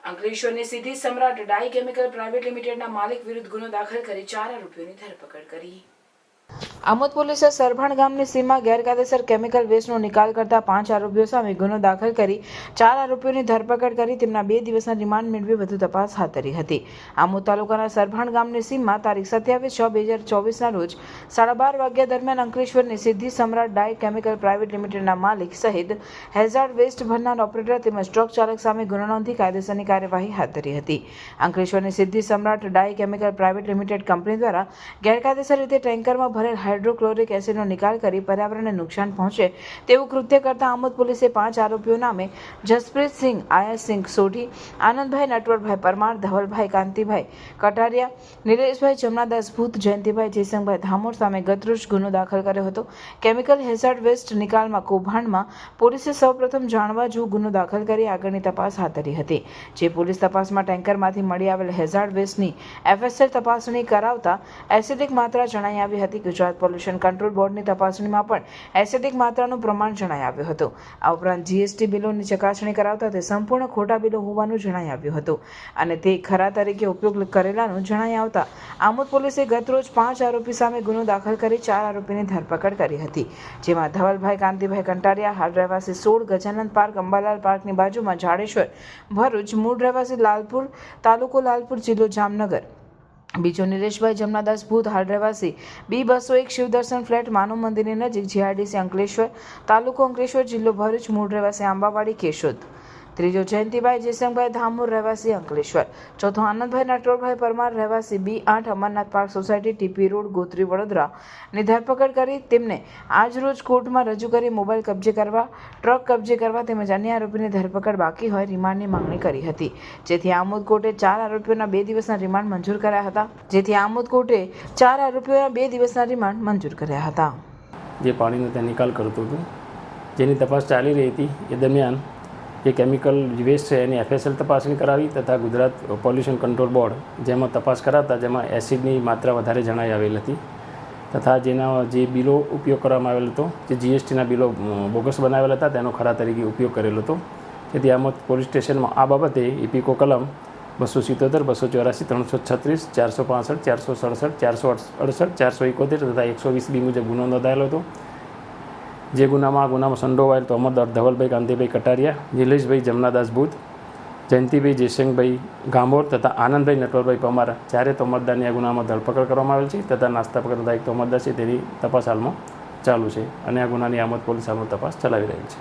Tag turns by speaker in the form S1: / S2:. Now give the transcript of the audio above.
S1: અંકલેશ્વરની સીધી સમ્રાટ ડાઈ chemical private લિમિટેડના માલિક વિરુદ્ધ ગુનો દાખલ કરી 4 આરોપીઓની ધરપકડ કરી। આમોદ પોલીસે સરભાણ ગામની સીમમાં ગેરકાયદેસર કેમિકલ વેસ્ટનો નિકાલ કરતા 5 આરોપીઓ સામે ગુનો દાખલ કરી 4 આરોપીઓની ધરપકડ કરી તેમના 2 દિવસના રિમાન્ડ મેળવી વધુ તપાસ હાથ ધરી હતી। આમોદ તાલુકાના સરભાણ ગામની સીમમાં તારીખ 27/6/2024ના રોજ 12:30 વાગ્યા દરમિયાન અંકલેશ્વરની સીધી સમ્રાટ ડાઈ કેમિકલ પ્રાઇવેટ લિમિટેડના માલિક સહિત હેઝાર્ડ વેસ્ટ ભરનાર ઓપરેટર તેમજ ટ્રક ચાલક સામે ગુનો નોંધી કાયદેસરની કાર્યવાહી હાથ ધરી હતી। અંકલેશ્વરની સીધી સમ્રાટ ડાઈ કેમિકલ પ્રાઇવેટ લિમિટેડ કંપની દ્વારા ગેરકાયદેસર રીતે ટેન્કરમાં ભરેલ હાઇડ્રોક્લોરિક એસિડનો નિકાલ કરી પર્યાવરણને નુકસાન પહોંચે તેવું કૃત્ય કરતા આમોદ પોલીસે 5 આરોપીઓ નામે જસપ્રીત સિંહ, આયાસિંહ સોઢી, આનંદભાઈ નટવરભાઈ પરમાર, ધવલભાઈ કાંતિભાઈ કટારિયા, નિલેશભાઈ જમનાદાસ ભૂત, જયંતિભાઈ જયસંગભાઈ ધામોર સામે ગતરોજ ગુનો દાખલ કર્યો હતો। કેમિકલ હેઝાર્ડ વેસ્ટ નિકાલમાં કૌભાંડમાં પોલીસે સૌપ્રથમ જાણવા જો ગુનો દાખલ કરી આગળની તપાસ હાથ ધરી હતી। જે પોલીસ તપાસમાં ટેન્કરમાંથી મળી આવેલ હેઝાર્ડ વેસ્ટની FSL તપાસણી કરાવતા એસિડિક માત્રા જણાઈ આવી હતી। ગુજરાત પોલ્યુશન કંટ્રોલ બોર્ડની તપાસણીમાં પણ એસિડિક માત્રાનું પ્રમાણ જણાઈ આવ્યું હતું। આ ઉપરાંત GST બિલોની ચકાસણી કરાવતા તે સંપૂર્ણ ખોટા બિલો હોવાનું જણાઈ આવ્યું હતું અને તે ખરા તરીકે ઉપયોગ કરેલાનું જણાઈ આવતા આમોદ પોલીસે ગતરોજ 5 આરોપી સામે ગુનો દાખલ કરી 4 આરોપીની ધરપકડ કરી હતી। જેમાં ધવલભાઈ કાંતિભાઈ કંટારિયા, હાલ રહેવાસી 16, ગજાનંદ પાર્ક, અંબાલાલ પાર્કની બાજુમાં જાડેશ્વર, ભરૂચ, મૂળ રહેવાસી લાલપુર, તાલુકો લાલપુર, જિલ્લો જામનગર। બીજો નિલેશભાઈ જમનાદાસ ભૂત, હાલ રહેવાસી B201, શિવદર્શન ફ્લેટ, માનવ મંદિરની નજીક, GRDC અંકલેશ્વર, તાલુકો અંકલેશ્વર, જિલ્લો ભરૂચ, મૂળ રહેવાસી આંબાવાડી, કેશોદ। ત્રીજો જયંતિભાઈ જયસંગભાઈ ધામોર, રહેવાસી અંકલેશ્વર। ચોથો આનંદભાઈ નટવરભાઈ પરમાર, રહેવાસી B8, Amarnath park society, TP road, Gotri, Vadodara ની ધરપકડ કરી તેમને આજ રોજ કોર્ટમાં રજૂ કરી મોબાઈલ કબજે કરવા, ટ્રક કબજે કરવા તેમજ અન્ય આરોપીની ધરપકડ બાકી હોય રિમાન્ડની માંગણી કરી હતી। જેથી આમોદ કોર્ટે 4 આરોપીઓના 2 દિવસના રિમાન્ડ મંજૂર કર્યા હતા।
S2: જે પાણીનો ત્યાં નિકાલ કરતું હતું જેની તપાસ ચાલી રહી હતી એ દરમિયાન જે કેમિકલ વેસ્ટ છે એની FSL તપાસણી કરાવી તથા ગુજરાત પોલ્યુશન કંટ્રોલ બોર્ડ જેમાં તપાસ કરાતા જેમાં એસિડની માત્રા વધારે જણાઈ આવેલ હતી તથા જેના જે બિલો ઉપયોગ કરવામાં આવેલ હતો જે GSTના બિલો બોગસ બનાવેલા હતા તેનો ખરા તરીકે ઉપયોગ કરેલો હતો। જેથી આમોદ પોલીસ સ્ટેશનમાં આ બાબતે ઇપિકો કલમ 277, 284, 336, 465, 467, 468, 471 તથા 120B મુજબ ગુનો નોંધાયેલો હતો। જે ગુનામાં સંડોવાયેલ તો અમરદાર ધવલભાઈ કાંતિભાઈ કટારિયા, નિલેશભાઈ જમનાદાસ ભૂત, જયંતિભાઈ જયસંગભાઈ ગામોર તથા આનંદભાઈ નટવરભાઈ પરમાર ચારે તોમરદારની આ ગુનામાં ધરપકડ કરવામાં આવેલ છે તથા નાસ્તા પકડતા એક તોમરદાર છે તેની તપાસ હાલમાં ચાલુ છે અને આ ગુનાની આમોદ પોલીસ હાલમાં તપાસ ચલાવી રહેલ છે।